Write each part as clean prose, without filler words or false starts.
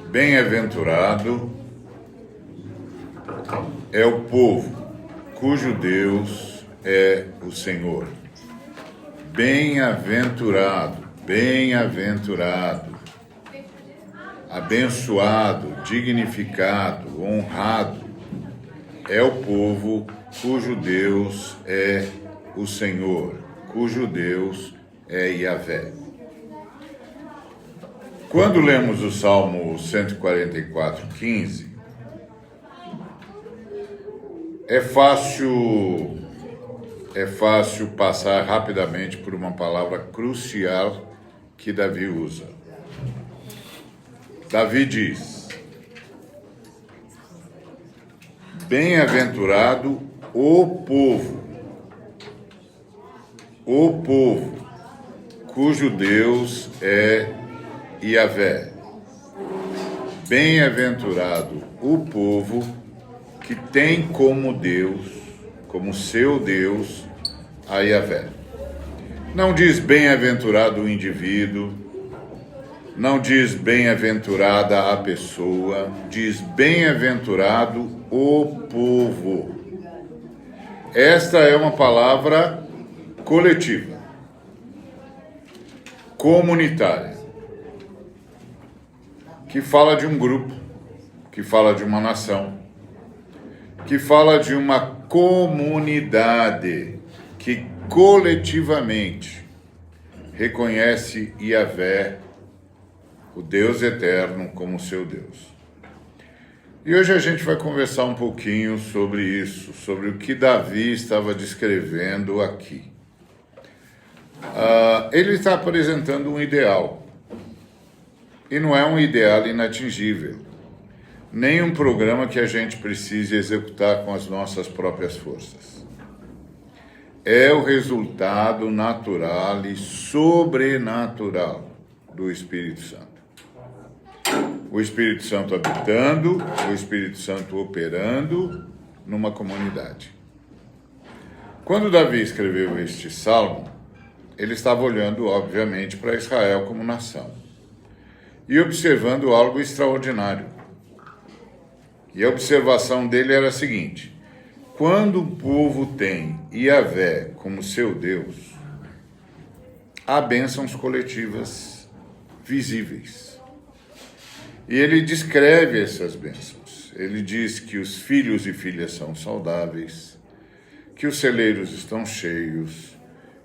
Bem-aventurado é o povo cujo Deus é o Senhor. Bem-aventurado, bem-aventurado, abençoado, dignificado, honrado é o povo cujo Deus é o Senhor, cujo Deus é Yahvé. Quando lemos o Salmo 144:15, é fácil passar rapidamente por uma palavra crucial que Davi usa. Davi diz: bem-aventurado o povo cujo Deus é Yahvé. Bem-aventurado o povo que tem como Deus, como seu Deus, a Yahvé. Não diz bem-aventurado o indivíduo, não diz bem-aventurada a pessoa, diz bem-aventurado o povo. Esta é uma palavra coletiva, comunitária, que fala de um grupo, que fala de uma nação, que fala de uma comunidade que coletivamente reconhece Yahvé, o Deus eterno, como seu Deus. E hoje a gente vai conversar um pouquinho sobre isso, sobre o que Davi estava descrevendo aqui. Ele está apresentando um ideal, e não é um ideal inatingível, nem um programa que a gente precise executar com as nossas próprias forças. É o resultado natural e sobrenatural do Espírito Santo. O Espírito Santo habitando, o Espírito Santo operando numa comunidade. Quando Davi escreveu este salmo, ele estava olhando, obviamente, para Israel como nação e observando algo extraordinário. E a observação dele era a seguinte: quando o povo tem Yahvé como seu Deus, há bênçãos coletivas visíveis. E ele descreve essas bênçãos. Ele diz que os filhos e filhas são saudáveis, que os celeiros estão cheios,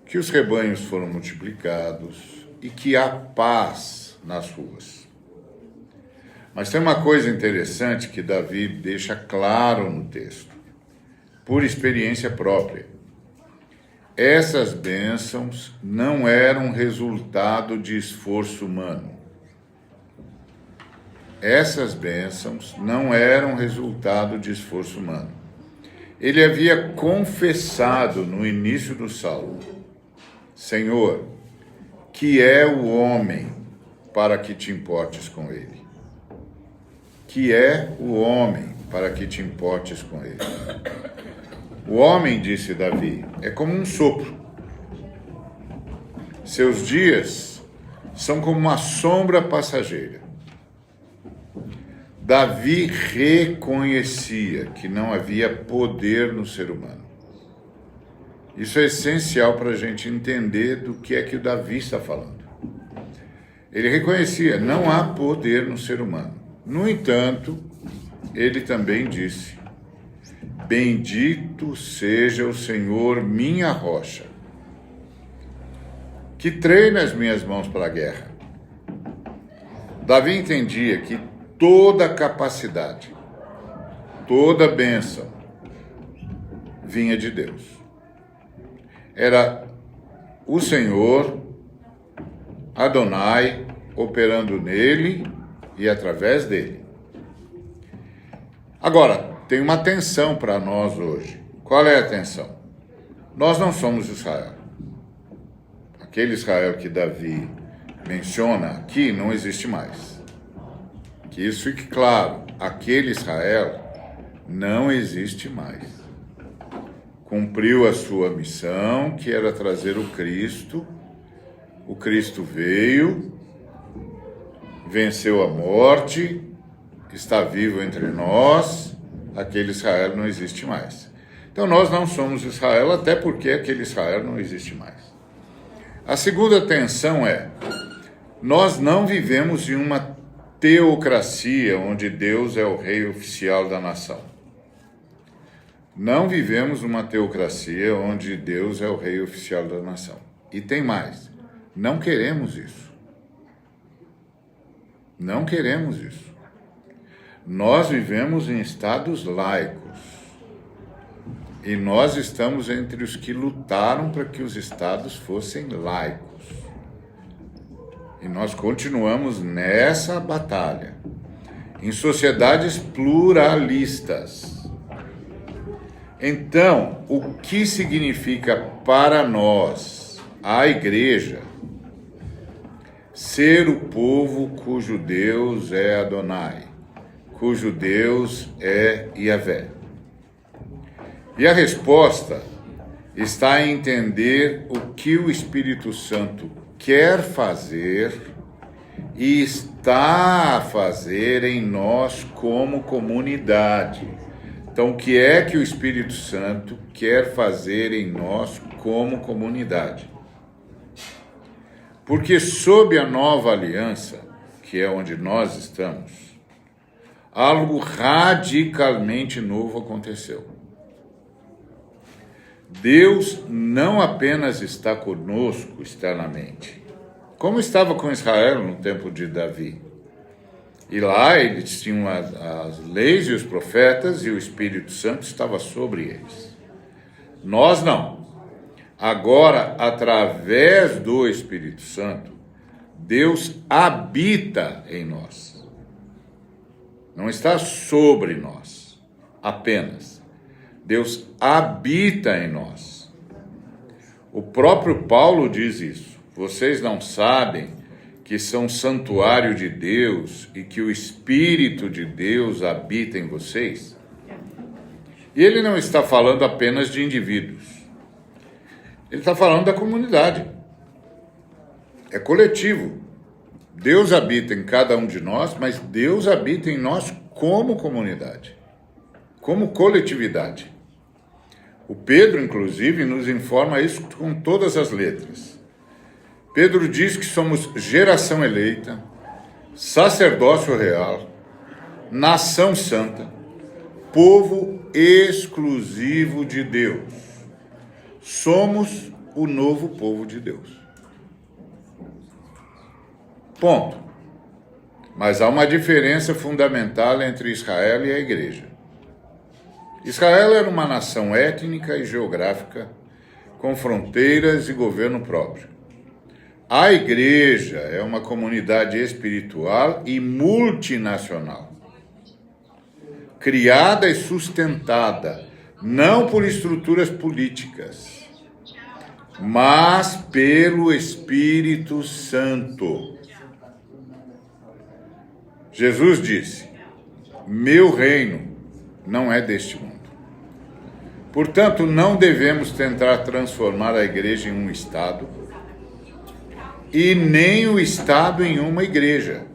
que os rebanhos foram multiplicados e que há paz nas ruas. Mas tem uma coisa interessante que Davi deixa claro no texto, por experiência própria. Essas bênçãos não eram resultado de esforço humano. Essas bênçãos não eram resultado de esforço humano. Ele havia confessado no início do salmo: Senhor, que é o homem para que te importes com ele? Que é o homem para que te importes com ele? O homem, disse Davi, é como um sopro. Seus dias são como uma sombra passageira. Davi reconhecia que não havia poder no ser humano. Isso é essencial para a gente entender do que é que o Davi está falando. Ele reconhecia, não há poder no ser humano. No entanto, ele também disse: bendito seja o Senhor, minha rocha, que treina as minhas mãos para a guerra. Davi entendia que toda capacidade, toda bênção vinha de Deus. Era o Senhor, Adonai, operando nele e através dele. Agora, tem uma tensão para nós hoje. Qual é a tensão? Nós não somos Israel. Aquele Israel que Davi menciona aqui não existe mais. Que isso fique claro, aquele Israel não existe mais. Cumpriu a sua missão, que era trazer o Cristo veio, venceu a morte, está vivo entre nós, aquele Israel não existe mais. Então nós não somos Israel, até porque aquele Israel não existe mais. A segunda tensão é, nós não vivemos em uma teocracia onde Deus é o rei oficial da nação. Não vivemos numa teocracia onde Deus é o rei oficial da nação. E tem mais, não queremos isso. Não queremos isso. Nós vivemos em estados laicos. E nós estamos entre os que lutaram para que os estados fossem laicos. E nós continuamos nessa batalha. Em sociedades pluralistas. Então, o que significa para nós, a igreja, ser o povo cujo Deus é Adonai, cujo Deus é Yahvé? E a resposta está em entender o que o Espírito Santo quer fazer e está a fazer em nós como comunidade. Então, o que é que o Espírito Santo quer fazer em nós como comunidade? Porque sob a nova aliança, que é onde nós estamos, algo radicalmente novo aconteceu. Deus não apenas está conosco externamente, como estava com Israel no tempo de Davi. E lá eles tinham as leis e os profetas e o Espírito Santo estava sobre eles. Nós não. Agora, através do Espírito Santo, Deus habita em nós. Não está sobre nós, apenas. Deus habita em nós. O próprio Paulo diz isso. Vocês não sabem que são santuário de Deus e que o Espírito de Deus habita em vocês? E ele não está falando apenas de indivíduos. Ele está falando da comunidade. É coletivo. Deus habita em cada um de nós, mas Deus habita em nós como comunidade, como coletividade. O Pedro, inclusive, nos informa isso com todas as letras. Pedro diz que somos geração eleita, sacerdócio real, nação santa, povo exclusivo de Deus. Somos o novo povo de Deus. Ponto. Mas há uma diferença fundamental entre Israel e a igreja. Israel era uma nação étnica e geográfica, com fronteiras e governo próprio. A igreja é uma comunidade espiritual e multinacional, criada e sustentada não por estruturas políticas, mas pelo Espírito Santo. Jesus disse: meu reino não é deste mundo. Portanto, não devemos tentar transformar a igreja em um Estado e nem o Estado em uma igreja.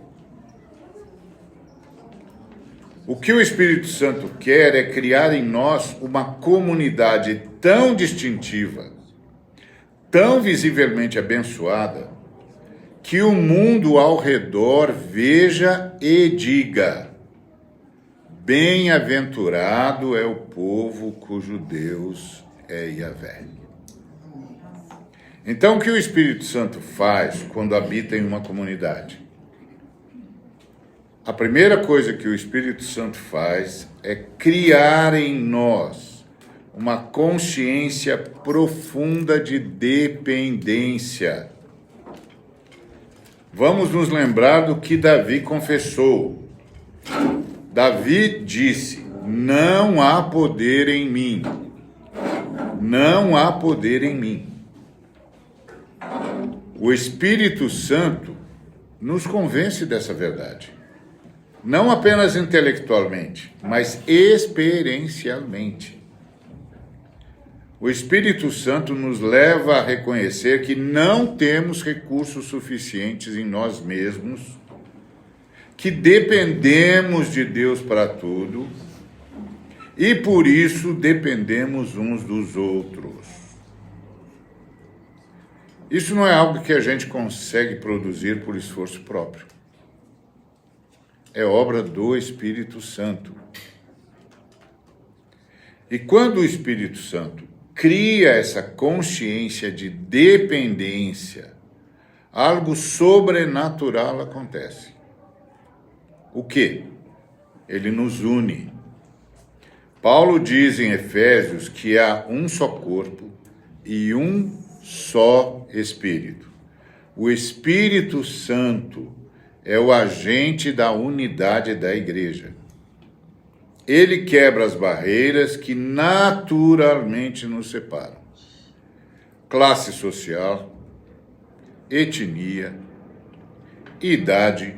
O que o Espírito Santo quer é criar em nós uma comunidade tão distintiva, tão visivelmente abençoada, que o mundo ao redor veja e diga: bem-aventurado é o povo cujo Deus é Yahvé. Então, o que o Espírito Santo faz quando habita em uma comunidade? A primeira coisa que o Espírito Santo faz é criar em nós uma consciência profunda de dependência. Vamos nos lembrar do que Davi confessou. Davi disse: não há poder em mim. Não há poder em mim. O Espírito Santo nos convence dessa verdade. Não apenas intelectualmente, mas experiencialmente. O Espírito Santo nos leva a reconhecer que não temos recursos suficientes em nós mesmos, que dependemos de Deus para tudo e por isso dependemos uns dos outros. Isso não é algo que a gente consegue produzir por esforço próprio. É obra do Espírito Santo. E quando o Espírito Santo cria essa consciência de dependência, algo sobrenatural acontece. O quê? Ele nos une. Paulo diz em Efésios que há um só corpo e um só Espírito. O Espírito Santo é o agente da unidade da igreja. Ele quebra as barreiras que naturalmente nos separam. Classe social, etnia, idade,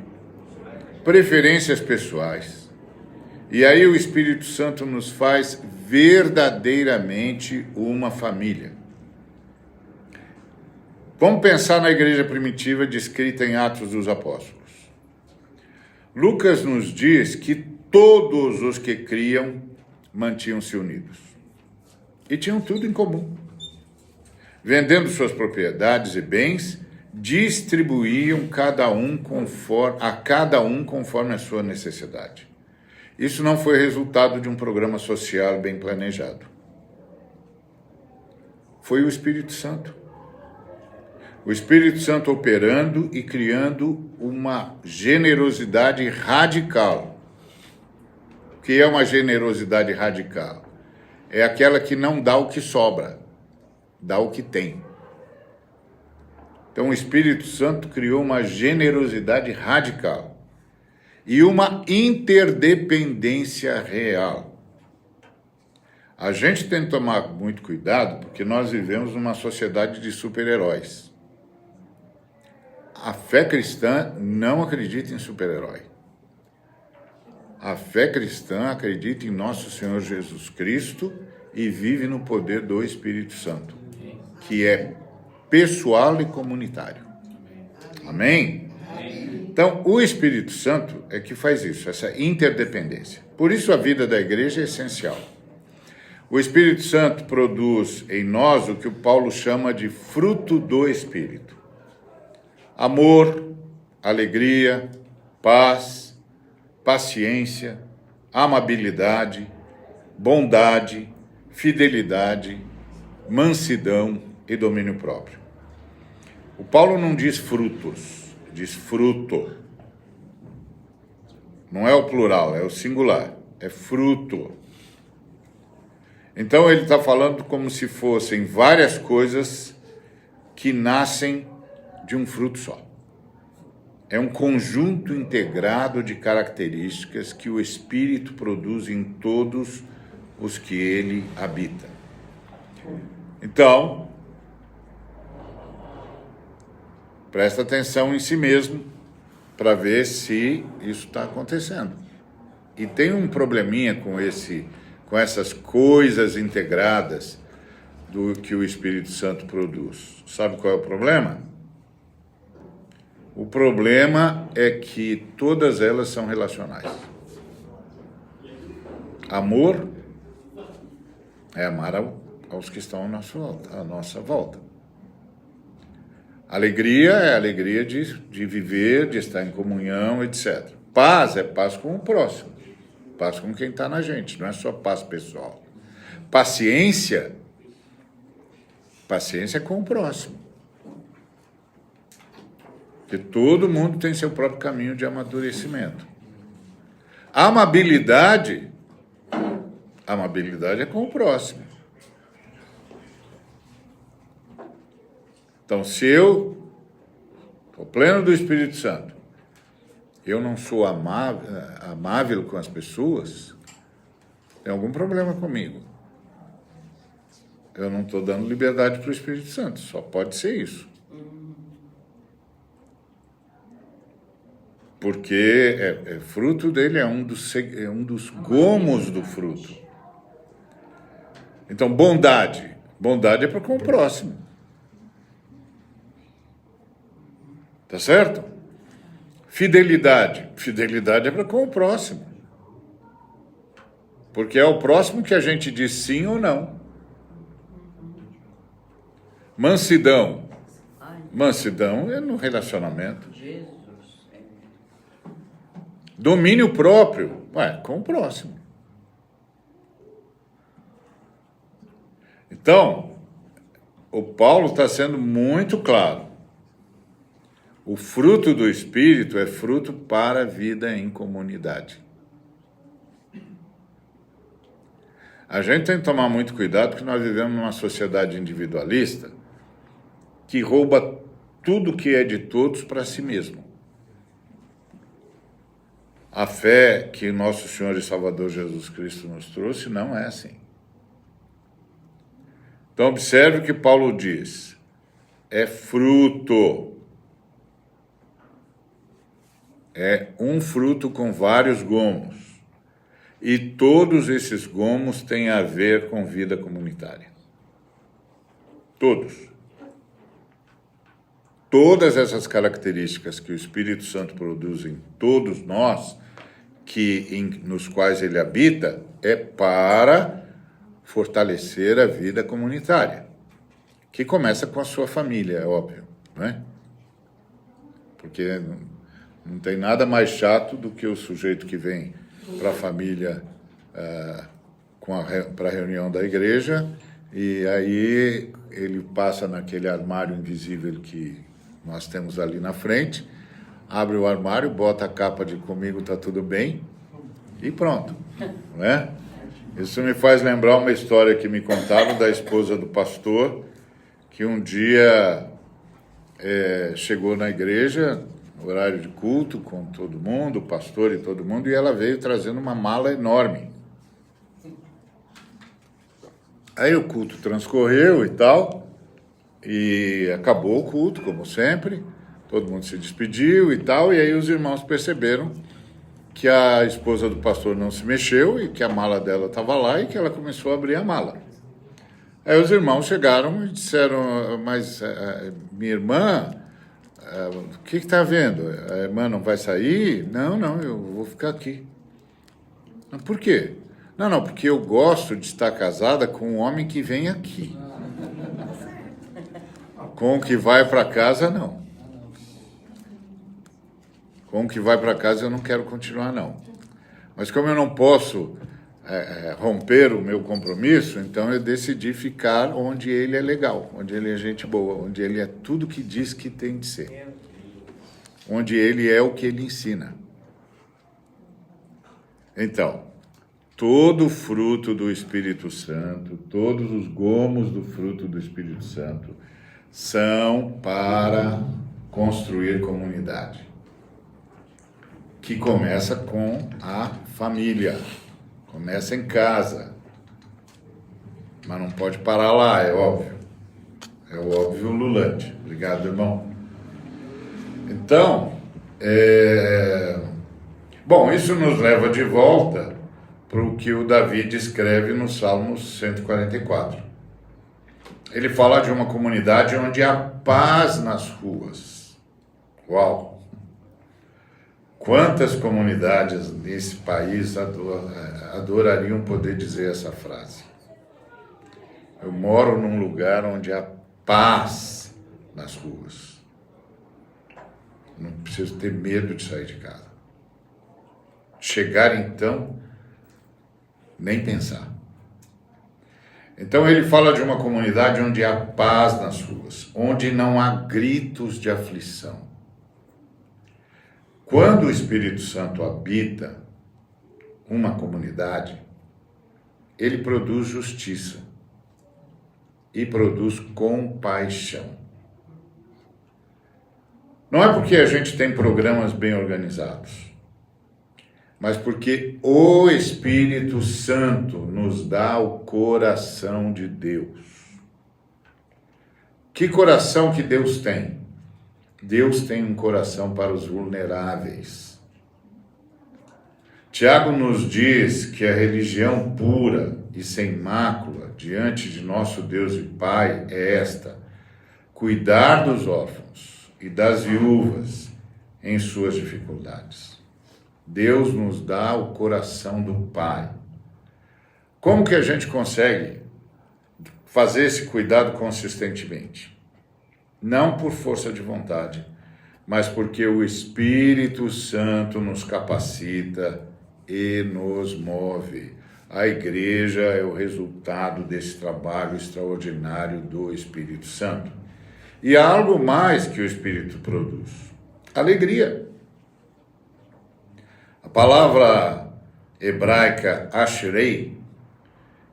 preferências pessoais. E aí o Espírito Santo nos faz verdadeiramente uma família. Vamos pensar na igreja primitiva descrita em Atos dos Apóstolos. Lucas nos diz que todos os que criam mantinham-se unidos. E tinham tudo em comum. Vendendo suas propriedades e bens, distribuíam a cada um conforme a sua necessidade. Isso não foi resultado de um programa social bem planejado. Foi o Espírito Santo. O Espírito Santo operando e criando uma generosidade radical. O que é uma generosidade radical? É aquela que não dá o que sobra, dá o que tem. Então o Espírito Santo criou uma generosidade radical e uma interdependência real. A gente tem que tomar muito cuidado porque nós vivemos numa sociedade de super-heróis. A fé cristã não acredita em super-herói. A fé cristã acredita em nosso Senhor Jesus Cristo e vive no poder do Espírito Santo, que é pessoal e comunitário. Amém? Então, o Espírito Santo é que faz isso, essa interdependência. Por isso a vida da igreja é essencial. O Espírito Santo produz em nós o que o Paulo chama de fruto do Espírito. Amor, alegria, paz, paciência, amabilidade, bondade, fidelidade, mansidão e domínio próprio. O Paulo não diz frutos, diz fruto. Não é o plural, é o singular, é fruto. Então ele está falando como se fossem várias coisas que nascem de um fruto só. É um conjunto integrado de características que o Espírito produz em todos os que ele habita. Então, presta atenção em si mesmo para ver se isso está acontecendo. E tem um probleminha com essas coisas integradas do que o Espírito Santo produz. Sabe qual é o problema? O problema é que todas elas são relacionais. Amor é amar aos que estão à nossa volta. Alegria é a alegria de viver, de estar em comunhão, etc. Paz é paz com o próximo. Paz com quem está na gente, não é só paz pessoal. Paciência é com o próximo. Porque todo mundo tem seu próprio caminho de amadurecimento. Amabilidade é com o próximo. Então, se eu estou pleno do Espírito Santo, eu não sou amável com as pessoas, tem algum problema comigo. Eu não estou dando liberdade para o Espírito Santo, só pode ser isso. Porque fruto dele é um dos gomos do fruto. Então, bondade é para com o próximo. Tá certo? Fidelidade. Fidelidade é para com o próximo. Porque é o próximo que a gente diz sim ou não. Mansidão. Mansidão é no relacionamento. Domínio próprio. Com o próximo. Então, o Paulo está sendo muito claro. O fruto do Espírito é fruto para a vida em comunidade. A gente tem que tomar muito cuidado porque nós vivemos numa sociedade individualista que rouba tudo que é de todos para si mesmo. A fé que nosso Senhor e Salvador Jesus Cristo nos trouxe não é assim. Então observe o que Paulo diz. É fruto. É um fruto com vários gomos. E todos esses gomos têm a ver com vida comunitária. Todos. Todas essas características que o Espírito Santo produz em todos nós, nos quais ele habita, é para fortalecer a vida comunitária, que começa com a sua família, é óbvio, não é? Porque não tem nada mais chato do que o sujeito que vem para a família para a reunião da igreja e aí ele passa naquele armário invisível que nós temos ali na frente, abre o armário, bota a capa de comigo tá tudo bem e pronto, não é? Isso me faz lembrar uma história que me contaram da esposa do pastor, que um dia chegou na igreja, no horário de culto, com todo mundo, o pastor e todo mundo, e ela veio trazendo uma mala enorme. Aí o culto transcorreu e tal, e acabou o culto, como sempre, todo mundo se despediu e tal, e aí os irmãos perceberam que a esposa do pastor não se mexeu e que a mala dela estava lá e que ela começou a abrir a mala. Aí os irmãos chegaram e disseram, mas minha irmã, o que está havendo? A irmã não vai sair? Não, eu vou ficar aqui. Por quê? Não, porque eu gosto de estar casada com um homem que vem aqui. Com o que vai para casa, não. Com o que vai para casa eu não quero continuar, não. Mas como eu não posso romper o meu compromisso, então eu decidi ficar onde ele é legal, onde ele é gente boa, onde ele é tudo que diz que tem de ser. Onde ele é o que ele ensina. Então, todo o fruto do Espírito Santo, todos os gomos do fruto do Espírito Santo são para construir comunidade. Que começa com a família, começa em casa, mas não pode parar lá, é óbvio. É o óbvio lulante. Obrigado, irmão. Então, bom, isso nos leva de volta para o que o Davi descreve no Salmo 144. Ele fala de uma comunidade onde há paz nas ruas. Uau! Quantas comunidades nesse país adorariam poder dizer essa frase? Eu moro num lugar onde há paz nas ruas. Não preciso ter medo de sair de casa. Chegar, então, nem pensar. Então ele fala de uma comunidade onde há paz nas ruas, onde não há gritos de aflição. Quando o Espírito Santo habita uma comunidade, ele produz justiça e produz compaixão. Não é porque a gente tem programas bem organizados, mas porque o Espírito Santo nos dá o coração de Deus. Que coração que Deus tem? Deus tem um coração para os vulneráveis. Tiago nos diz que a religião pura e sem mácula diante de nosso Deus e Pai é esta: cuidar dos órfãos e das viúvas em suas dificuldades. Deus nos dá o coração do Pai. Como que a gente consegue fazer esse cuidado consistentemente? Não por força de vontade, mas porque o Espírito Santo nos capacita e nos move. A igreja é o resultado desse trabalho extraordinário do Espírito Santo. E há algo mais que o Espírito produz: alegria. A palavra hebraica ashrei,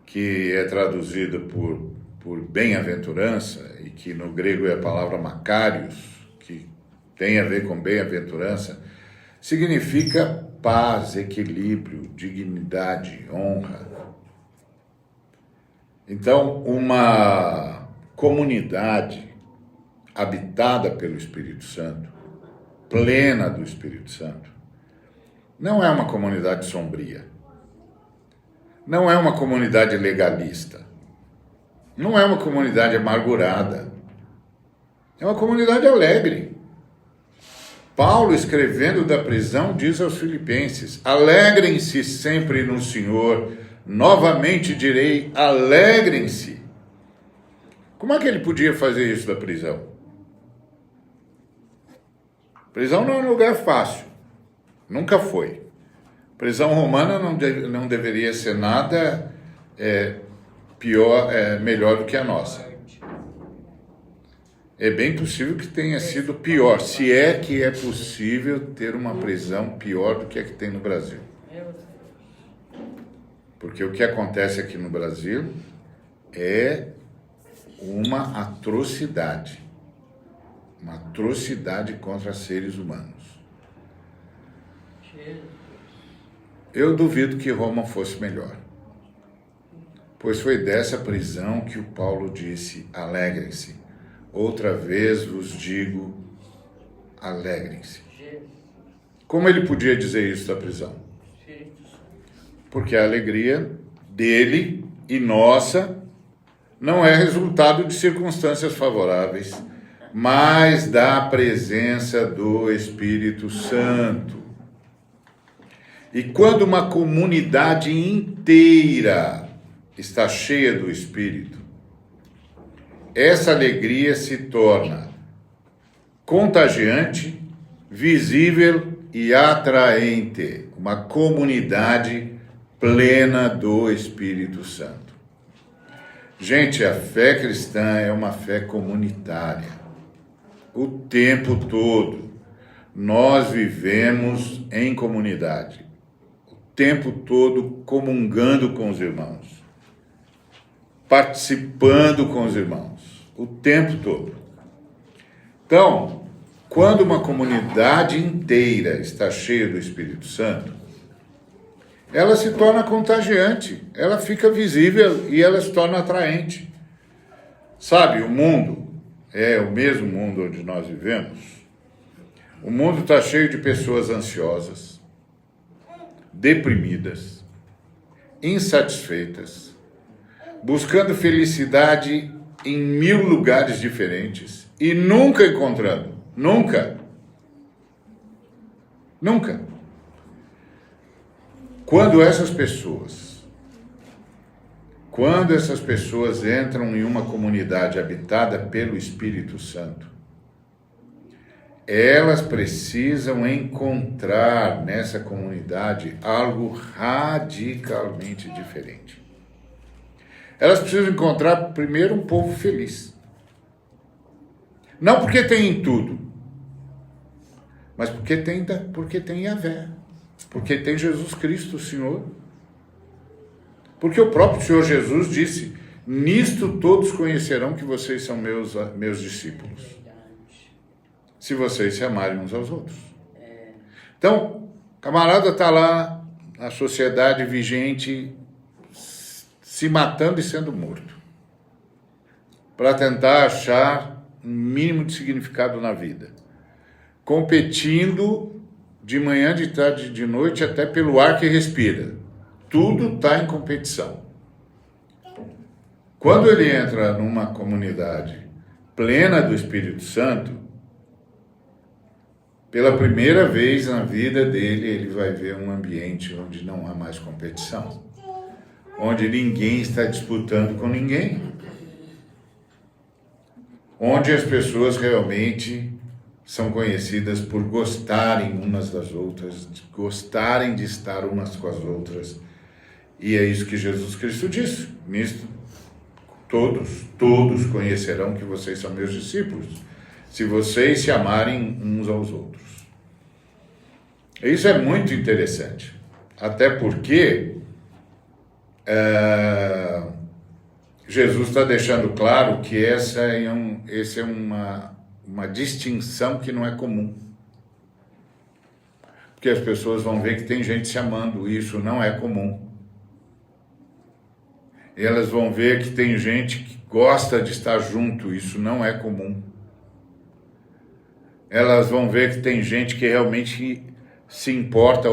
que é traduzida por bem-aventurança, e que no grego é a palavra makarios, que tem a ver com bem-aventurança, significa paz, equilíbrio, dignidade, honra. Então, uma comunidade habitada pelo Espírito Santo, plena do Espírito Santo, não é uma comunidade sombria, não é uma comunidade legalista, não é uma comunidade amargurada, é uma comunidade alegre. Paulo, escrevendo da prisão, diz aos filipenses: alegrem-se sempre no Senhor, novamente direi, alegrem-se. Como é que ele podia fazer isso da prisão? Prisão não é um lugar fácil, nunca foi. Prisão romana não deveria ser nada melhor do que a nossa. É bem possível que tenha sido pior, se é que é possível ter uma prisão pior do que a que tem no Brasil. Porque o que acontece aqui no Brasil é uma atrocidade contra seres humanos. Eu duvido que Roma fosse melhor, pois foi dessa prisão que o Paulo disse: alegrem-se. Outra vez vos digo, alegrem-se. Como ele podia dizer isso da prisão? Porque a alegria dele e nossa não é resultado de circunstâncias favoráveis, mas da presença do Espírito Santo. E quando uma comunidade inteira está cheia do Espírito, essa alegria se torna contagiante, visível e atraente. Uma comunidade plena do Espírito Santo. Gente, a fé cristã é uma fé comunitária. O tempo todo nós vivemos em comunidade. O tempo todo comungando com os irmãos, participando com os irmãos, o tempo todo. Então, quando uma comunidade inteira está cheia do Espírito Santo, ela se torna contagiante, ela fica visível e ela se torna atraente. Sabe, o mundo é o mesmo mundo onde nós vivemos. O mundo está cheio de pessoas ansiosas, deprimidas, insatisfeitas, buscando felicidade em 1000 lugares diferentes e nunca encontrando. Nunca. Quando essas pessoas entram em uma comunidade habitada pelo Espírito Santo, elas precisam encontrar nessa comunidade algo radicalmente diferente. Elas precisam encontrar, primeiro, um povo feliz. Não porque tem tudo, mas porque tem Yahvé, porque tem Jesus Cristo, o Senhor. Porque o próprio Senhor Jesus disse: nisto todos conhecerão que vocês são meus discípulos, se vocês se amarem uns aos outros. Então, o camarada está lá, na sociedade vigente, se matando e sendo morto, para tentar achar um mínimo de significado na vida, competindo de manhã, de tarde, de noite, até pelo ar que respira. Tudo está em competição. Quando ele entra numa comunidade plena do Espírito Santo, Pela primeira vez na vida dele, ele vai ver um ambiente onde não há mais competição, onde ninguém está disputando com ninguém, onde as pessoas realmente são conhecidas por gostarem umas das outras, gostarem de estar umas com as outras. E é isso que Jesus Cristo disse: nisto todos conhecerão que vocês são meus discípulos, se vocês se amarem uns aos outros. Isso é muito interessante, até porque Jesus está deixando claro que essa é uma distinção que não é comum. Porque as pessoas vão ver que tem gente se amando, e isso não é comum. E elas vão ver que tem gente que gosta de estar junto, isso não é comum. Elas vão ver que tem gente que realmente se importa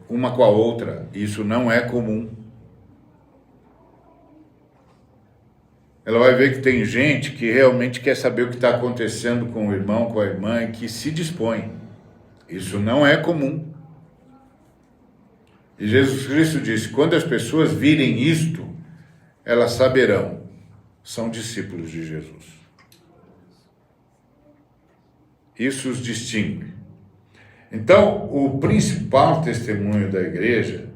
uma com a outra, isso não é comum. Ela vai ver que tem gente que realmente quer saber o que está acontecendo com o irmão, com a irmã, e que se dispõe. Isso não é comum. E Jesus Cristo disse: quando as pessoas virem isto, elas saberão, são discípulos de Jesus. Isso os distingue. Então, o principal testemunho da igreja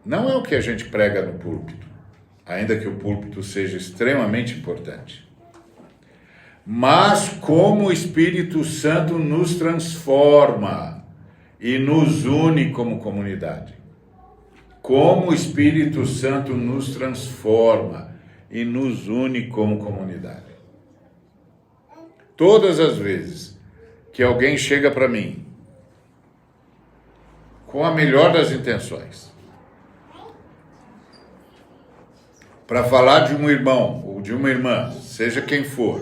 não é o que a gente prega no púlpito, ainda que o púlpito seja extremamente importante, mas como o Espírito Santo nos transforma e nos une como comunidade. Como o Espírito Santo nos transforma e nos une como comunidade. Todas as vezes que alguém chega para mim com a melhor das intenções, para falar de um irmão ou de uma irmã, seja quem for,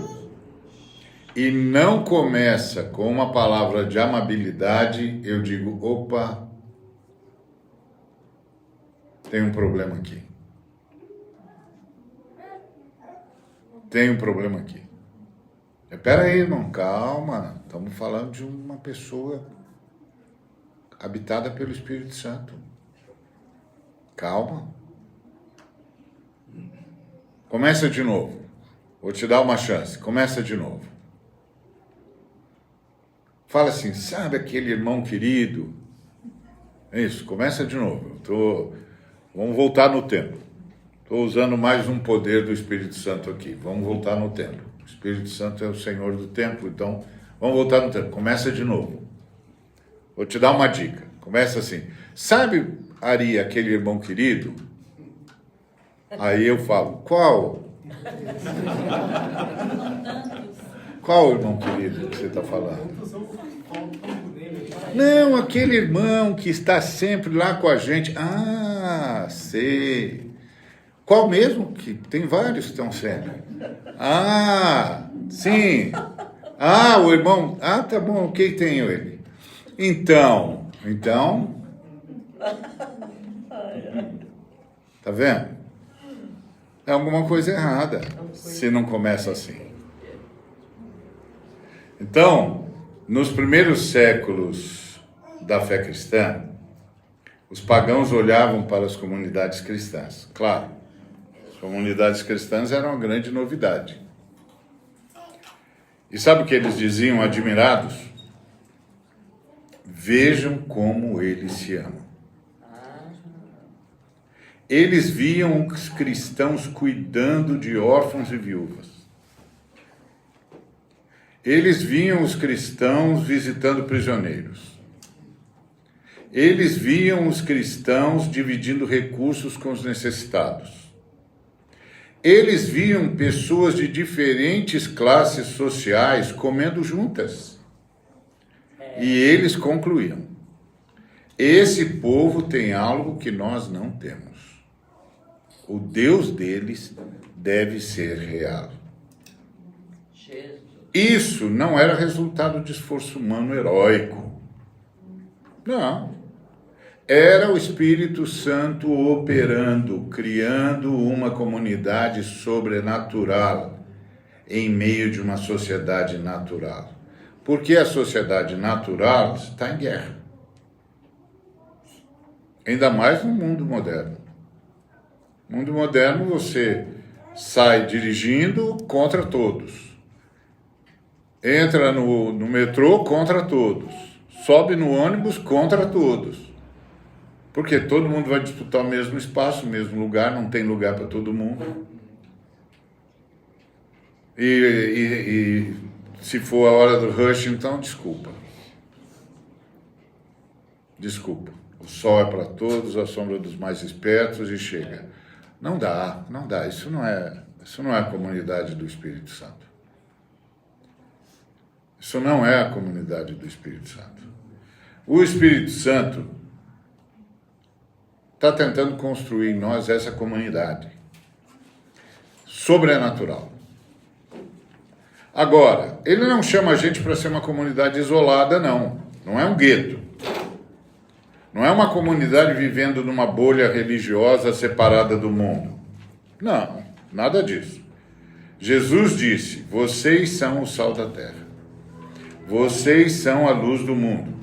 e não começa com uma palavra de amabilidade, eu digo: opa, tem um problema aqui. Tem um problema aqui. Espera aí, irmão, calma, estamos falando de uma pessoa habitada pelo Espírito Santo. Calma. Começa de novo. Vou te dar uma chance. Começa de novo. Fala assim: sabe aquele irmão querido? Isso, começa de novo. Vamos voltar no tempo. Estou usando mais um poder do Espírito Santo aqui. Vamos voltar no tempo. O Espírito Santo é o Senhor do tempo, então vamos voltar no tempo. Começa de novo. Vou te dar uma dica. Começa assim: sabe, Ari, aquele irmão querido? Aí eu falo: qual? Qual irmão querido que você está falando? Não, aquele irmão que está sempre lá com a gente. Ah, sei. Qual mesmo? Que tem vários que estão sempre. Ah, sim. Ah, o irmão. Ah, tá bom, o que tem ele? Então. Tá vendo? É alguma coisa errada se não começa assim. Então, nos primeiros séculos da fé cristã, os pagãos olhavam para as comunidades cristãs. Claro, as comunidades cristãs eram uma grande novidade. E sabe o que eles diziam, admirados? Vejam como eles se amam. Eles viam os cristãos cuidando de órfãos e viúvas. Eles viam os cristãos visitando prisioneiros. Eles viam os cristãos dividindo recursos com os necessitados. Eles viam pessoas de diferentes classes sociais comendo juntas. E eles concluíam: esse povo tem algo que nós não temos. O Deus deles deve ser real. Isso não era resultado de esforço humano heróico. Não. Era o Espírito Santo operando, criando uma comunidade sobrenatural em meio de uma sociedade natural. Porque a sociedade natural está em guerra. Ainda mais no mundo moderno. No mundo moderno você sai dirigindo contra todos. Entra no metrô contra todos. Sobe no ônibus contra todos. Porque todo mundo vai disputar o mesmo espaço, o mesmo lugar, não tem lugar para todo mundo. E se for a hora do rush, então desculpa. Desculpa. O sol é para todos, a sombra dos mais espertos e chega. Não dá. Isso não é a comunidade do Espírito Santo. Isso não é a comunidade do Espírito Santo. O Espírito Santo está tentando construir em nós essa comunidade sobrenatural. Agora, ele não chama a gente para ser uma comunidade isolada, não. Não é um gueto. Não é uma comunidade vivendo numa bolha religiosa separada do mundo. Não, nada disso. Jesus disse: vocês são o sal da terra. Vocês são a luz do mundo.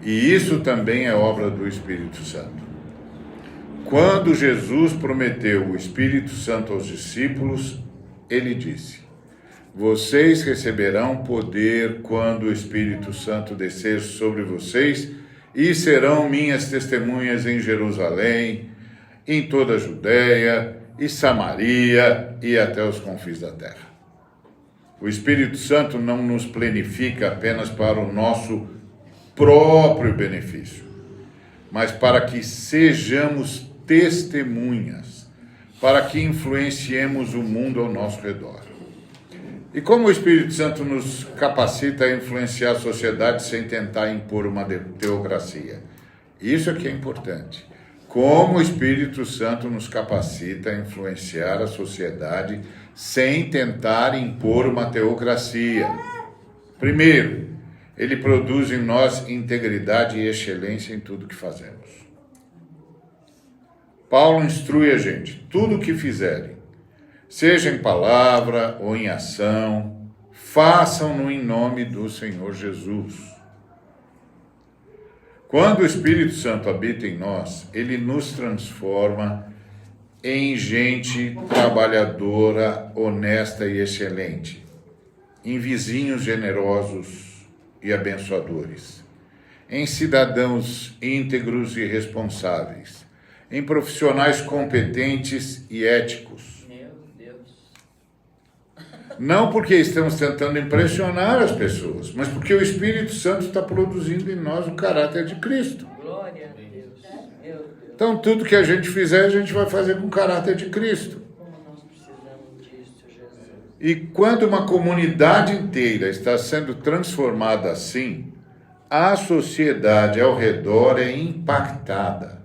E isso também é obra do Espírito Santo. Quando Jesus prometeu o Espírito Santo aos discípulos, ele disse: vocês receberão poder quando o Espírito Santo descer sobre vocês e serão minhas testemunhas em Jerusalém, em toda a Judéia e Samaria e até os confins da terra. O Espírito Santo não nos plenifica apenas para o nosso próprio benefício, mas para que sejamos testemunhas, para que influenciemos o mundo ao nosso redor. E como o Espírito Santo nos capacita a influenciar a sociedade sem tentar impor uma teocracia? Isso é que é importante. Como o Espírito Santo nos capacita a influenciar a sociedade sem tentar impor uma teocracia? Primeiro, ele produz em nós integridade e excelência em tudo que fazemos. Paulo instrui a gente: tudo o que fizerem, seja em palavra ou em ação, façam-no em nome do Senhor Jesus. Quando o Espírito Santo habita em nós, ele nos transforma em gente trabalhadora, honesta e excelente, em vizinhos generosos e abençoadores, em cidadãos íntegros e responsáveis, em profissionais competentes e éticos. Meu Deus. Não porque estamos tentando impressionar as pessoas, mas porque o Espírito Santo está produzindo em nós o caráter de Cristo. Glória a Deus. Meu Deus. Então, tudo que a gente fizer, a gente vai fazer com o caráter de Cristo. Como nós precisamos disso, Jesus. E quando uma comunidade inteira está sendo transformada assim, a sociedade ao redor é impactada.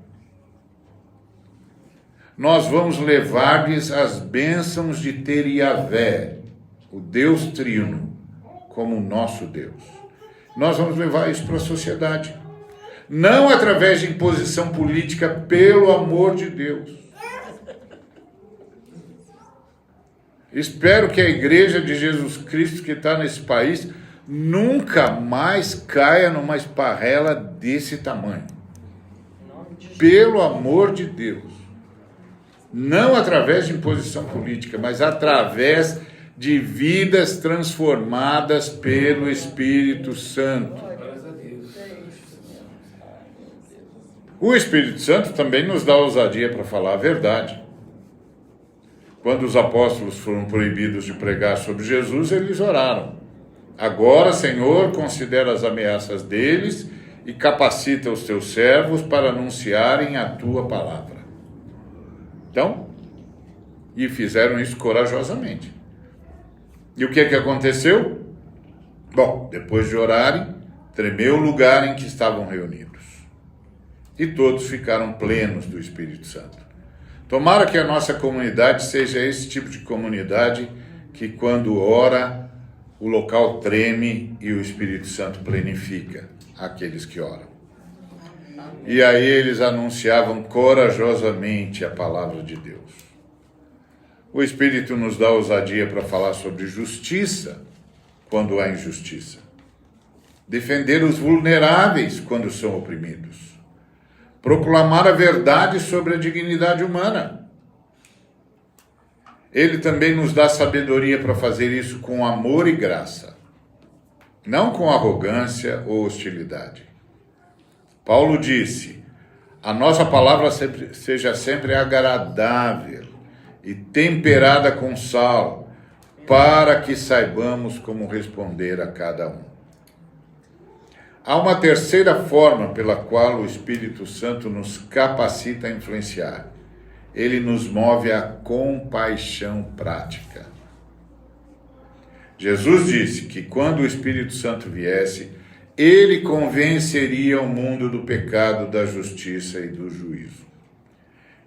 Nós vamos levar-lhes as bênçãos de ter Yahvé, o Deus Trino, como nosso Deus. Nós vamos levar isso para a sociedade. Não através de imposição política, pelo amor de Deus. Espero que a Igreja de Jesus Cristo que está nesse país nunca mais caia numa esparrela desse tamanho. Em nome de Jesus. Pelo amor de Deus. Não através de imposição política, mas através de vidas transformadas pelo Espírito Santo. O Espírito Santo também nos dá ousadia para falar a verdade. Quando os apóstolos foram proibidos de pregar sobre Jesus, eles oraram: agora, Senhor, considera as ameaças deles e capacita os teus servos para anunciarem a tua palavra. Então, e fizeram isso corajosamente. E o que é que aconteceu? Bom, depois de orarem, tremeu o lugar em que estavam reunidos. E todos ficaram plenos do Espírito Santo. Tomara que a nossa comunidade seja esse tipo de comunidade que, quando ora, o local treme e o Espírito Santo plenifica aqueles que oram. E aí eles anunciavam corajosamente a palavra de Deus. O Espírito nos dá ousadia para falar sobre justiça quando há injustiça. defender os vulneráveis quando são oprimidos, proclamar a verdade sobre a dignidade humana. Ele também nos dá sabedoria para fazer isso com amor e graça, não com arrogância ou hostilidade. Paulo disse: a nossa palavra seja sempre agradável e temperada com sal, para que saibamos como responder a cada um. Há uma terceira forma pela qual o Espírito Santo nos capacita a influenciar. Ele nos move à compaixão prática. Jesus disse que quando o Espírito Santo viesse, ele convenceria o mundo do pecado, da justiça e do juízo.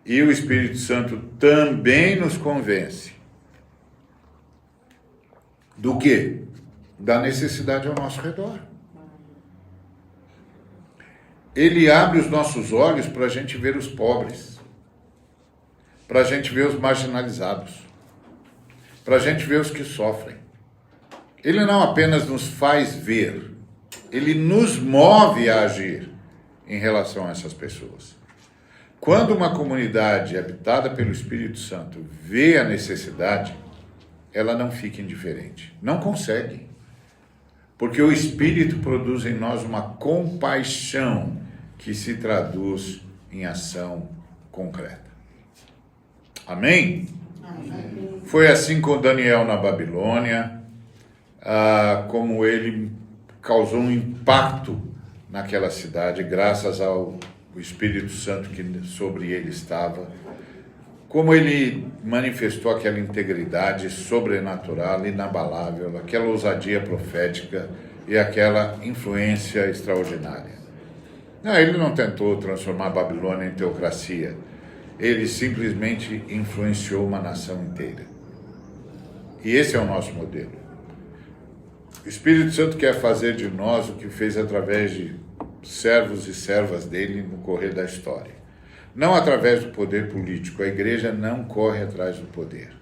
E o Espírito Santo também nos convence. Do quê? Da necessidade ao nosso redor. Ele abre os nossos olhos para a gente ver os pobres, para a gente ver os marginalizados, para a gente ver os que sofrem. Ele não apenas nos faz ver, ele nos move a agir em relação a essas pessoas. Quando uma comunidade habitada pelo Espírito Santo vê a necessidade, ela não fica indiferente, não consegue. Porque o Espírito produz em nós uma compaixão que se traduz em ação concreta. Amém? Amém. Foi assim com Daniel na Babilônia, como ele causou um impacto naquela cidade, graças ao Espírito Santo que sobre ele estava, como ele manifestou aquela integridade sobrenatural, inabalável, aquela ousadia profética e aquela influência extraordinária. Não, ele não tentou transformar a Babilônia em teocracia, ele simplesmente influenciou uma nação inteira. E esse é o nosso modelo. O Espírito Santo quer fazer de nós o que fez através de servos e servas dele no correr da história. Não através do poder político, a igreja não corre atrás do poder,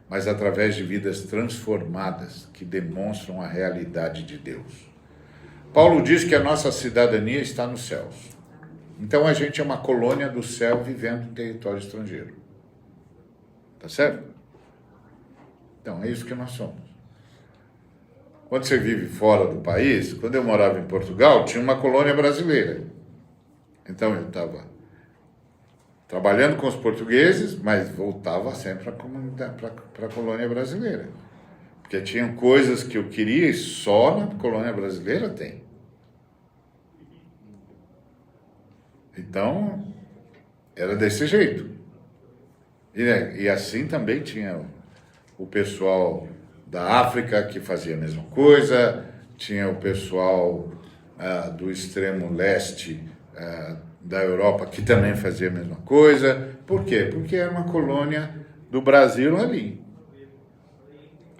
mas através de vidas transformadas que demonstram a realidade de Deus. Paulo diz que a nossa cidadania está nos céus. Então a gente é uma colônia do céu vivendo em território estrangeiro. Tá certo? Então é isso que nós somos. Quando você vive fora do país, quando eu morava em Portugal, tinha uma colônia brasileira. Então eu estava trabalhando com os portugueses, mas voltava sempre para a colônia brasileira. Porque tinham coisas que eu queria e só na colônia brasileira tem. Então, era desse jeito. E assim também tinha o pessoal da África que fazia a mesma coisa, tinha o pessoal do extremo leste da Europa que também fazia a mesma coisa. Por quê? Porque era uma colônia do Brasil ali.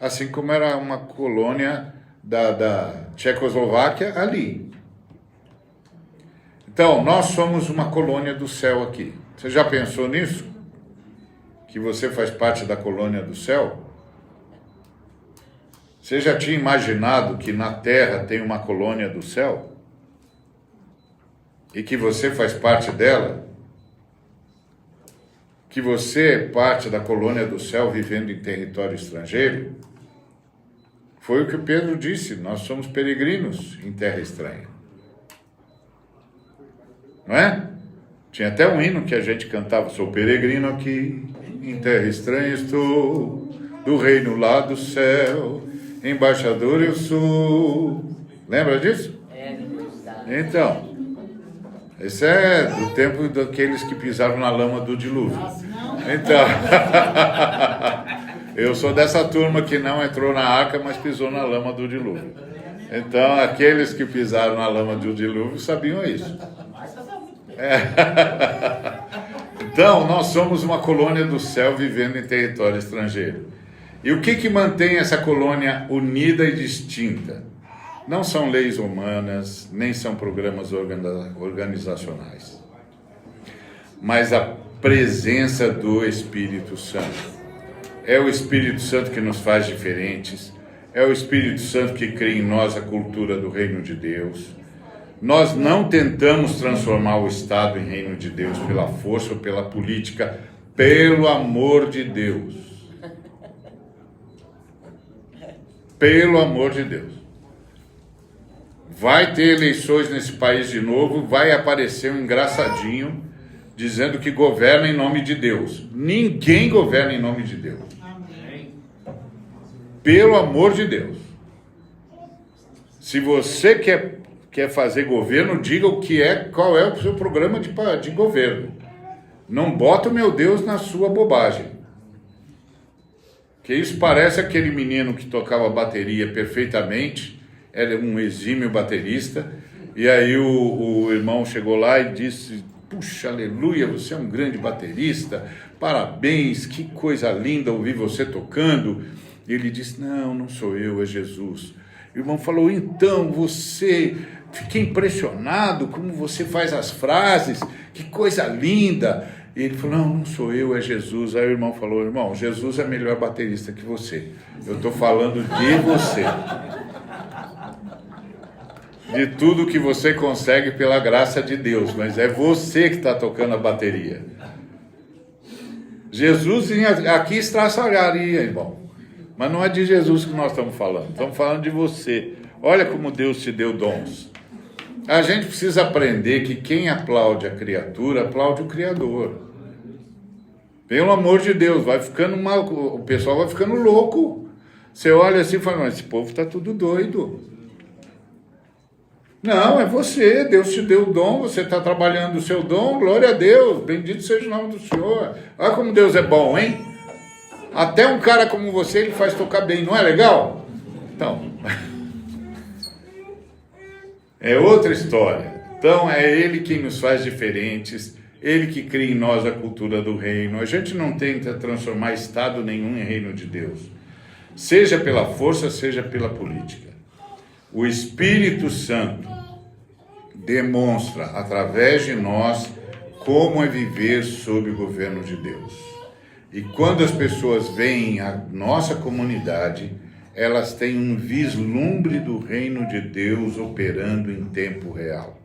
Assim como era uma colônia da Tchecoslováquia ali. Então, nós somos uma colônia do céu aqui. Você já pensou nisso? Que você faz parte da colônia do céu? Você já tinha imaginado que na Terra tem uma colônia do céu? E que você faz parte dela? Que você é parte da colônia do céu vivendo em território estrangeiro? Foi o que o Pedro disse, nós somos peregrinos em terra estranha. Não é? Tinha até um hino que a gente cantava, sou peregrino aqui, em terra estranha estou, do reino lá do céu, embaixador eu sou. Lembra disso? É, então, esse é do tempo daqueles que pisaram na lama do dilúvio. Então, eu sou dessa turma que não entrou na arca, mas pisou na lama do dilúvio. Então, aqueles que pisaram na lama do dilúvio sabiam isso. Então, nós somos uma colônia do céu vivendo em território estrangeiro. E o que mantém essa colônia unida e distinta? Não são leis humanas, nem são programas organizacionais, mas a presença do Espírito Santo. É o Espírito Santo que nos faz diferentes, é o Espírito Santo que cria em nós a cultura do reino de Deus. Nós não tentamos transformar o Estado em reino de Deus pela força ou pela política, pelo amor de Deus. Pelo amor de Deus. Vai ter eleições nesse país de novo, vai aparecer um engraçadinho dizendo que governa em nome de Deus. Ninguém governa em nome de Deus. Amém. Pelo amor de Deus. Se você quer fazer governo, diga qual é o seu programa de governo. Não bota o meu Deus na sua bobagem. Que isso parece aquele menino que tocava bateria perfeitamente, era um exímio baterista, e aí o irmão chegou lá e disse: puxa, aleluia, você é um grande baterista, parabéns, que coisa linda ouvir você tocando. E ele disse: não sou eu, é Jesus. O irmão falou: então fiquei impressionado como você faz as frases, que coisa linda. E ele falou: não sou eu, é Jesus. Aí o irmão falou: irmão, Jesus é melhor baterista que você. Eu estou falando de você. De tudo que você consegue pela graça de Deus, mas é você que está tocando a bateria. Jesus aqui estraçalharia, irmão. Mas não é de Jesus que nós estamos falando de você. Olha como Deus te deu dons. A gente precisa aprender que quem aplaude a criatura, aplaude o Criador. Pelo amor de Deus, o pessoal vai ficando louco. Você olha assim e fala: mas esse povo está tudo doido. Não, é você, Deus te deu o dom, você está trabalhando o seu dom, glória a Deus, bendito seja o nome do Senhor. Olha como Deus é bom, hein? Até um cara como você, ele faz tocar bem, não é legal? Então, é outra história. Então, é Ele quem nos faz diferentes, Ele que cria em nós a cultura do reino. A gente não tenta transformar Estado nenhum em reino de Deus, seja pela força, seja pela política. O Espírito Santo demonstra através de nós como é viver sob o governo de Deus. E quando as pessoas veem a nossa comunidade, elas têm um vislumbre do reino de Deus operando em tempo real.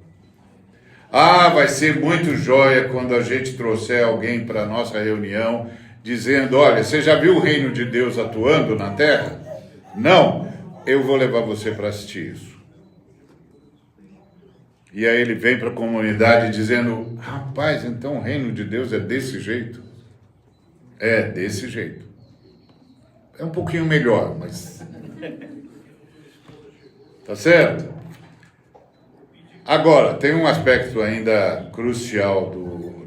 Vai ser muito joia quando a gente trouxer alguém para a nossa reunião dizendo: olha, você já viu o reino de Deus atuando na terra? Não. Eu vou levar você para assistir isso. E aí ele vem para a comunidade dizendo: rapaz, então o reino de Deus é desse jeito? É desse jeito. É um pouquinho melhor, mas... tá certo? Agora, tem um aspecto ainda crucial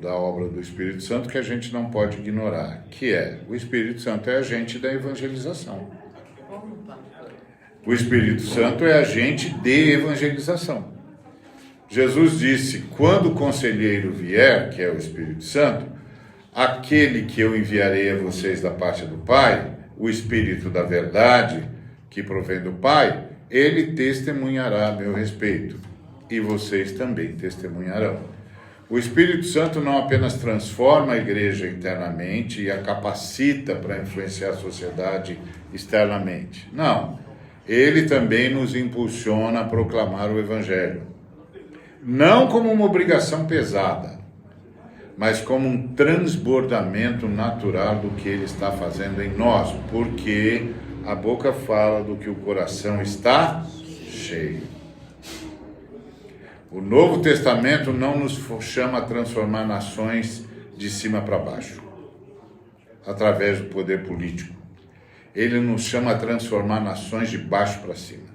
da obra do Espírito Santo que a gente não pode ignorar, que é: o Espírito Santo é agente da evangelização. O Espírito Santo é agente de evangelização. Jesus disse: quando o conselheiro vier, que é o Espírito Santo, aquele que eu enviarei a vocês da parte do Pai, o Espírito da verdade, que provém do Pai, ele testemunhará a meu respeito, e vocês também testemunharão. O Espírito Santo não apenas transforma a igreja internamente e a capacita para influenciar a sociedade externamente. Não. Ele também nos impulsiona a proclamar o Evangelho. Não como uma obrigação pesada, mas como um transbordamento natural do que Ele está fazendo em nós, porque a boca fala do que o coração está cheio. O Novo Testamento não nos chama a transformar nações de cima para baixo, através do poder político. Ele nos chama a transformar nações de baixo para cima,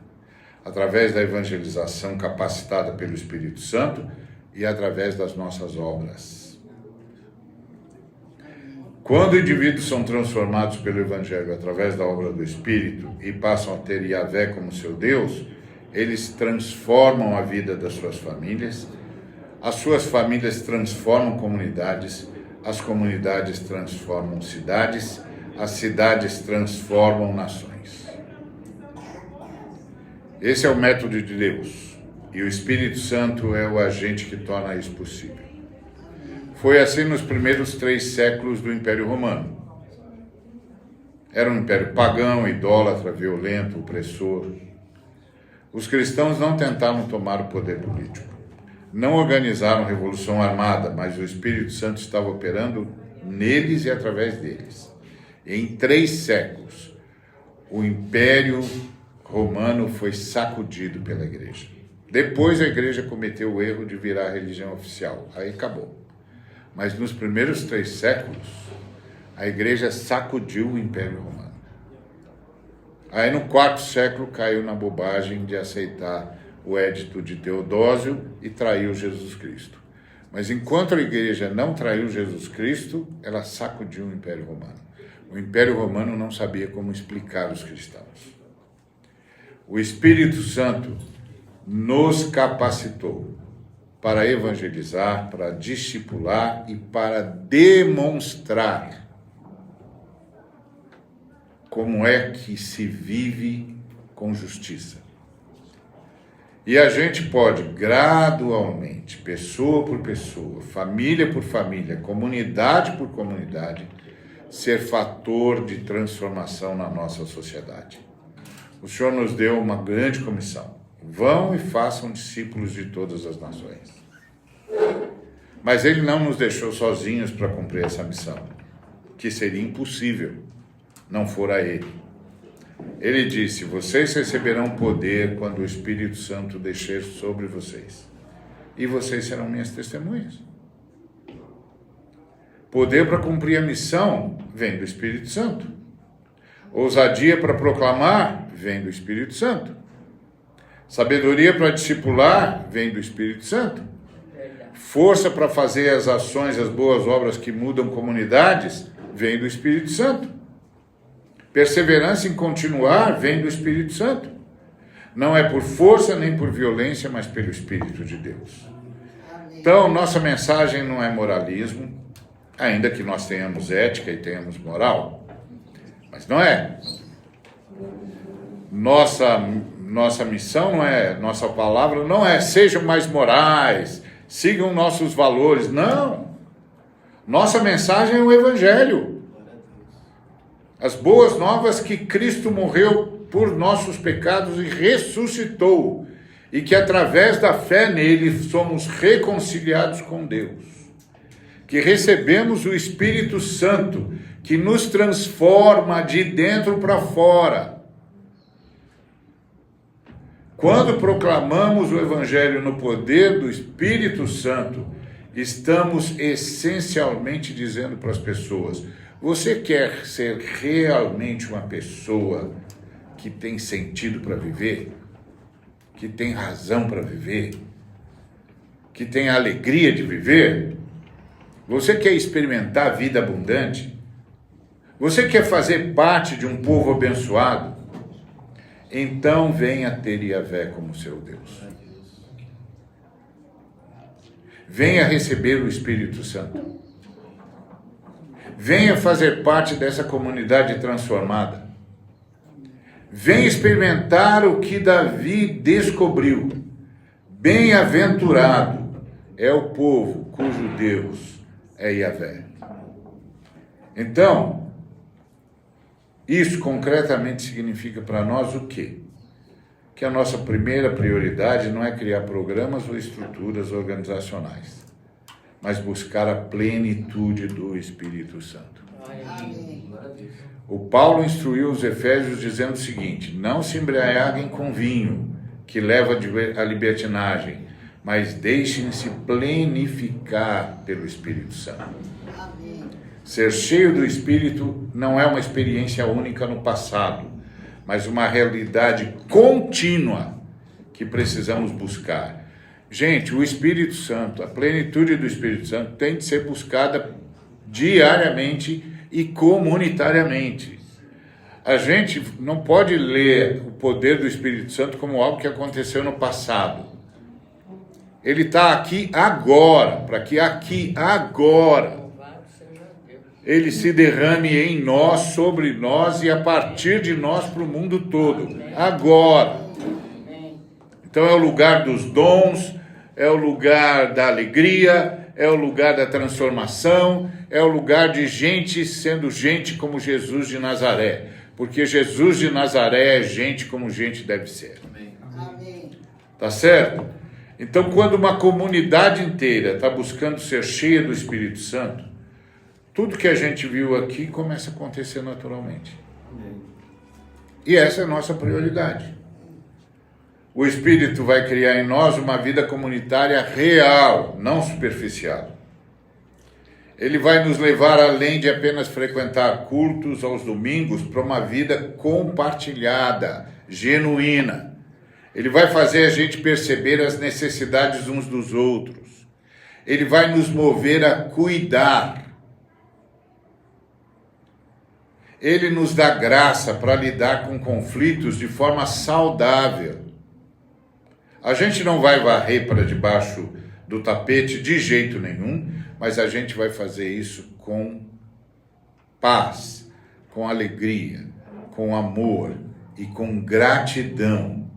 através da evangelização capacitada pelo Espírito Santo e através das nossas obras. Quando indivíduos são transformados pelo Evangelho através da obra do Espírito e passam a ter Yahvé como seu Deus, eles transformam a vida das suas famílias, as suas famílias transformam comunidades, as comunidades transformam cidades, as cidades transformam nações. Esse é o método de Deus, e o Espírito Santo é o agente que torna isso possível. Foi assim nos primeiros 3 séculos do Império Romano. Era um império pagão, idólatra, violento, opressor. Os cristãos não tentaram tomar o poder político. Não organizaram revolução armada, mas o Espírito Santo estava operando neles e através deles. Em 3 séculos, o Império Romano foi sacudido pela igreja. Depois a igreja cometeu o erro de virar a religião oficial. Aí acabou. Mas nos primeiros 3 séculos, a igreja sacudiu o Império Romano. Aí no 4º século caiu na bobagem de aceitar o édito de Teodósio e traiu Jesus Cristo. Mas enquanto a igreja não traiu Jesus Cristo, ela sacudiu o Império Romano. O Império Romano não sabia como explicar os cristãos. O Espírito Santo nos capacitou para evangelizar, para discipular e para demonstrar como é que se vive com justiça. E a gente pode gradualmente, pessoa por pessoa, família por família, comunidade por comunidade, ser fator de transformação na nossa sociedade. O Senhor nos deu uma grande comissão. Vão e façam discípulos de todas as nações. Mas Ele não nos deixou sozinhos para cumprir essa missão, que seria impossível não fora Ele. Ele disse: vocês receberão poder quando o Espírito Santo descer sobre vocês, e vocês serão minhas testemunhas. Poder para cumprir a missão vem do Espírito Santo. Ousadia para proclamar vem do Espírito Santo. Sabedoria para discipular vem do Espírito Santo. Força para fazer as ações, as boas obras que mudam comunidades vem do Espírito Santo. Perseverança em continuar vem do Espírito Santo. Não é por força nem por violência, mas pelo Espírito de Deus. Então, nossa mensagem não é moralismo, ainda que nós tenhamos ética e tenhamos moral, mas não é. Nossa missão não é, nossa palavra não é sejam mais morais, sigam nossos valores, não. Nossa mensagem é o Evangelho. As boas novas que Cristo morreu por nossos pecados e ressuscitou, e que através da fé nele somos reconciliados com Deus, que recebemos o Espírito Santo, que nos transforma de dentro para fora. Quando proclamamos o Evangelho no poder do Espírito Santo, estamos essencialmente dizendo para as pessoas: você quer ser realmente uma pessoa que tem sentido para viver? Que tem razão para viver? Que tem a alegria de viver? Você quer experimentar a vida abundante? Você quer fazer parte de um povo abençoado? Então venha ter Yahvé como seu Deus. Venha receber o Espírito Santo. Venha fazer parte dessa comunidade transformada. Venha experimentar o que Davi descobriu. Bem-aventurado é o povo cujo Deus é Yahvé. Então, isso concretamente significa para nós o quê? Que a nossa primeira prioridade não é criar programas ou estruturas organizacionais, mas buscar a plenitude do Espírito Santo. O Paulo instruiu os Efésios dizendo o seguinte: não se embriaguem com vinho, que leva à libertinagem, mas deixem-se plenificar pelo Espírito Santo. Ser cheio do Espírito não é uma experiência única no passado, mas uma realidade contínua que precisamos buscar. Gente, o Espírito Santo, a plenitude do Espírito Santo tem de ser buscada diariamente e comunitariamente. A gente não pode ler o poder do Espírito Santo como algo que aconteceu no passado. Ele está aqui agora, para que aqui agora ele se derrame em nós, sobre nós e a partir de nós para o mundo todo. Agora. Então é o lugar dos dons, é o lugar da alegria, é o lugar da transformação, é o lugar de gente sendo gente como Jesus de Nazaré. Porque Jesus de Nazaré é gente como gente deve ser. Amém. Tá certo? Então, quando uma comunidade inteira está buscando ser cheia do Espírito Santo, tudo que a gente viu aqui começa a acontecer naturalmente. E essa é a nossa prioridade. O Espírito vai criar em nós uma vida comunitária real, não superficial. Ele vai nos levar além de apenas frequentar cultos aos domingos para uma vida compartilhada, genuína. Ele vai fazer a gente perceber as necessidades uns dos outros. Ele vai nos mover a cuidar. Ele nos dá graça para lidar com conflitos de forma saudável. A gente não vai varrer para debaixo do tapete de jeito nenhum, mas a gente vai fazer isso com paz, com alegria, com amor e com gratidão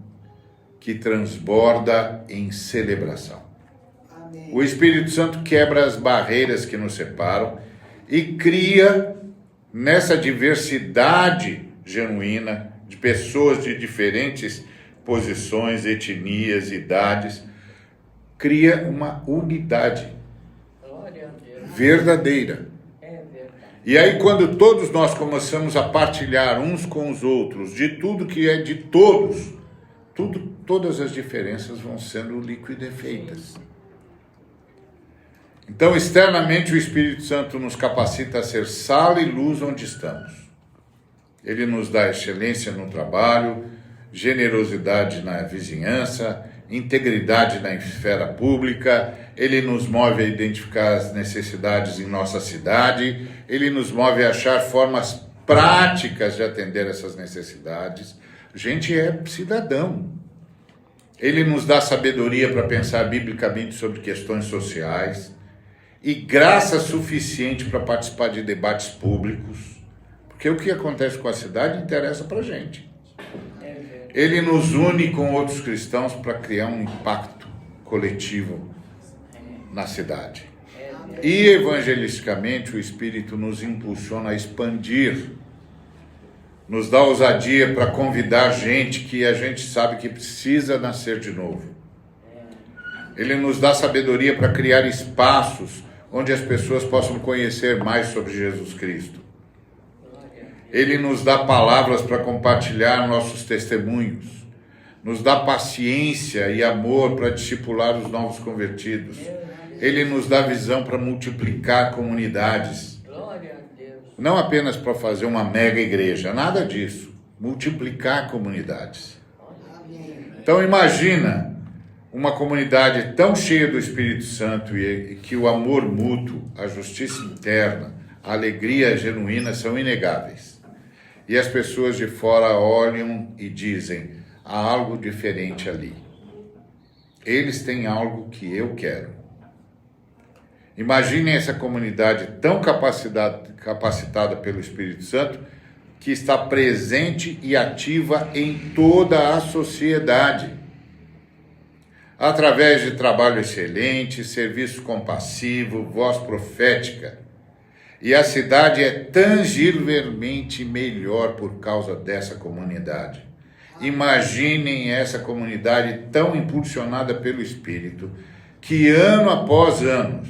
que transborda em celebração. Amém. O Espírito Santo quebra as barreiras que nos separam e cria nessa diversidade genuína de pessoas de diferentes posições, etnias, idades, cria uma unidade Glória a Deus. verdadeira. É verdade. E aí, quando todos nós começamos a partilhar uns com os outros de tudo que é de todos, todas as diferenças vão sendo liquidefeitas. Então, externamente, o Espírito Santo nos capacita a ser sal e luz onde estamos. Ele nos dá excelência no trabalho, generosidade na vizinhança, integridade na esfera pública. Ele nos move a identificar as necessidades em nossa cidade. Ele nos move a achar formas práticas de atender essas necessidades. A gente é cidadão. Ele nos dá sabedoria para pensar biblicamente sobre questões sociais e graça suficiente para participar de debates públicos, porque o que acontece com a cidade interessa para a gente. É verdade. Ele nos une com outros cristãos para criar um impacto coletivo na cidade. É verdade. E evangelisticamente o Espírito nos impulsiona a expandir, nos dá ousadia para convidar gente que a gente sabe que precisa nascer de novo. Ele nos dá sabedoria para criar espaços onde as pessoas possam conhecer mais sobre Jesus Cristo. Glória a Deus. Ele nos dá palavras para compartilhar nossos testemunhos, nos dá paciência e amor para discipular os novos convertidos. Ele nos dá visão para multiplicar comunidades, Glória a Deus. não apenas para fazer uma mega igreja, nada disso, multiplicar comunidades. Amém. Então imagina uma comunidade tão cheia do Espírito Santo e que o amor mútuo, a justiça interna, a alegria genuína são inegáveis. E as pessoas de fora olham e dizem, há algo diferente ali. Eles têm algo que eu quero. Imaginem essa comunidade tão capacitada pelo Espírito Santo que está presente e ativa em toda a sociedade. Através de trabalho excelente, serviço compassivo, voz profética. E a cidade é tangivelmente melhor por causa dessa comunidade. Imaginem essa comunidade tão impulsionada pelo Espírito, que ano após ano,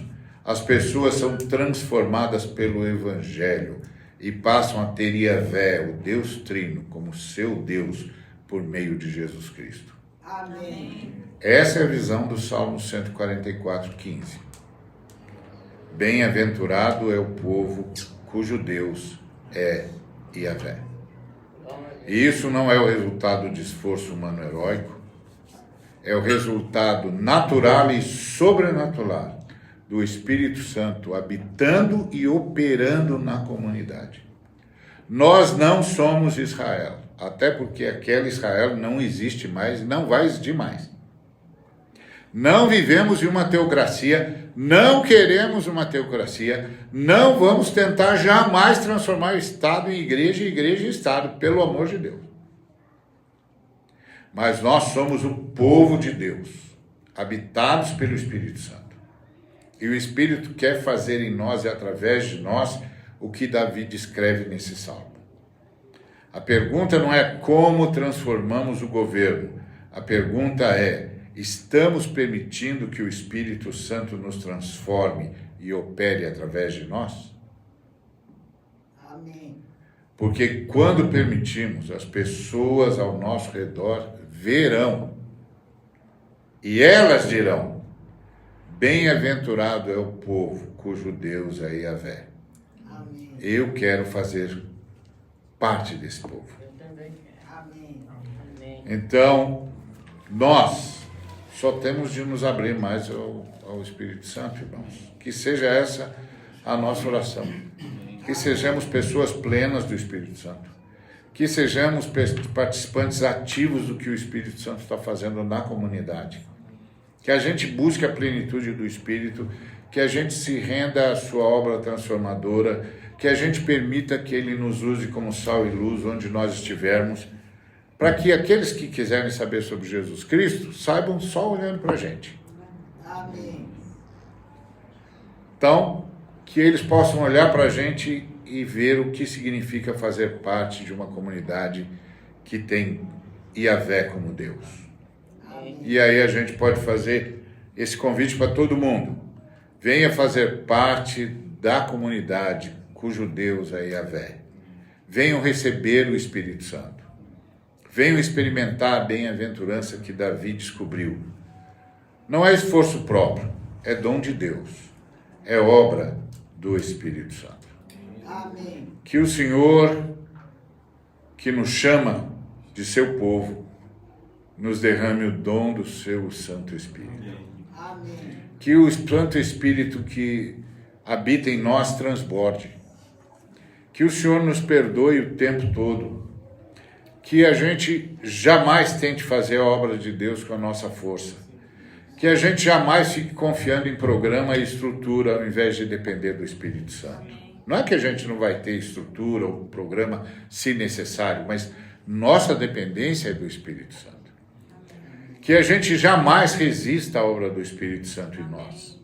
as pessoas são transformadas pelo Evangelho e passam a ter Yahvé, o Deus Trino, como seu Deus, por meio de Jesus Cristo. Amém. Essa é a visão do Salmo 144:15. Bem-aventurado é o povo cujo Deus é Yahvé. E isso não é o resultado de esforço humano heróico, é o resultado natural e sobrenatural do Espírito Santo habitando e operando na comunidade. Nós não somos Israel, até porque aquele Israel não existe mais e não vai existir mais. Não vivemos em uma teocracia, não queremos uma teocracia, não vamos tentar jamais transformar o Estado em igreja e igreja em Estado, pelo amor de Deus. Mas nós somos o povo de Deus, habitados pelo Espírito Santo. E o Espírito quer fazer em nós e através de nós o que Davi descreve nesse salmo. A pergunta não é como transformamos o governo. A pergunta é: estamos permitindo que o Espírito Santo nos transforme e opere através de nós? Amém. Porque quando permitimos, as pessoas ao nosso redor verão. E elas dirão: bem-aventurado é o povo cujo Deus é Yahvé. Amém. Eu quero fazer parte desse povo. Eu também quero. Amém. Amém. Então, nós só temos de nos abrir mais ao Espírito Santo, irmãos. Que seja essa a nossa oração. Que sejamos pessoas plenas do Espírito Santo. Que sejamos participantes ativos do que o Espírito Santo está fazendo na comunidade. Que a gente busque a plenitude do Espírito, que a gente se renda à sua obra transformadora, que a gente permita que Ele nos use como sal e luz onde nós estivermos, para que aqueles que quiserem saber sobre Jesus Cristo saibam só olhando para a gente. Amém. Então, que eles possam olhar para a gente e ver o que significa fazer parte de uma comunidade que tem Yahvé como Deus. Amém. E aí a gente pode fazer esse convite para todo mundo. Venha fazer parte da comunidade cujo Deus é Yahvé. Venham receber o Espírito Santo. Venham experimentar a bem-aventurança que Davi descobriu. Não é esforço próprio, é dom de Deus. É obra do Espírito Santo. Amém. Que o Senhor, que nos chama de seu povo, nos derrame o dom do seu Santo Espírito. Amém. Que o Santo Espírito que habita em nós transborde. Que o Senhor nos perdoe o tempo todo. Que a gente jamais tente fazer a obra de Deus com a nossa força. Que a gente jamais fique confiando em programa e estrutura ao invés de depender do Espírito Santo. Não é que a gente não vai ter estrutura ou programa se necessário, mas nossa dependência é do Espírito Santo. Que a gente jamais resista à obra do Espírito Santo em nós.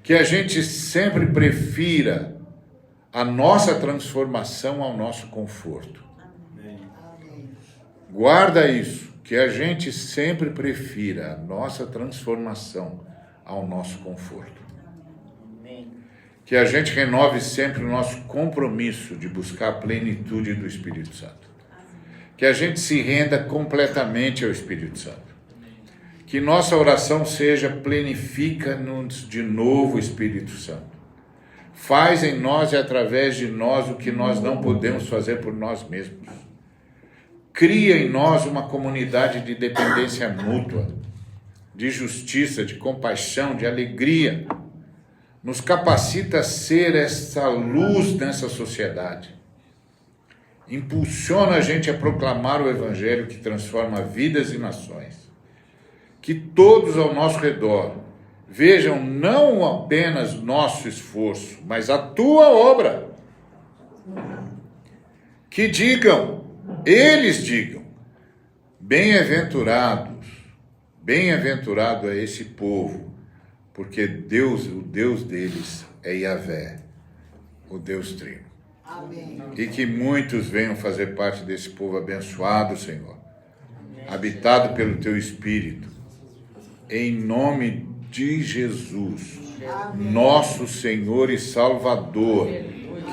Que a gente sempre prefira a nossa transformação ao nosso conforto. Amém. Guarda isso, que a gente sempre prefira a nossa transformação ao nosso conforto. Amém. Que a gente renove sempre o nosso compromisso de buscar a plenitude do Espírito Santo. Que a gente se renda completamente ao Espírito Santo. Que nossa oração seja: plenifica-nos de novo, Espírito Santo. Faz em nós e através de nós o que nós não podemos fazer por nós mesmos. Cria em nós uma comunidade de dependência mútua, de justiça, de compaixão, de alegria. Nos capacita a ser essa luz nessa sociedade. Impulsiona a gente a proclamar o Evangelho que transforma vidas e nações. Que todos ao nosso redor vejam não apenas nosso esforço, mas a tua obra. Que digam, eles digam: bem-aventurados, bem-aventurado é esse povo, porque Deus, o Deus deles é Yahvé, o Deus Trino. Amém. E que muitos venham fazer parte desse povo abençoado, Senhor, habitado pelo Teu Espírito, em nome de Jesus, nosso Senhor e Salvador,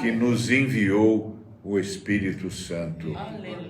que nos enviou o Espírito Santo. Aleluia.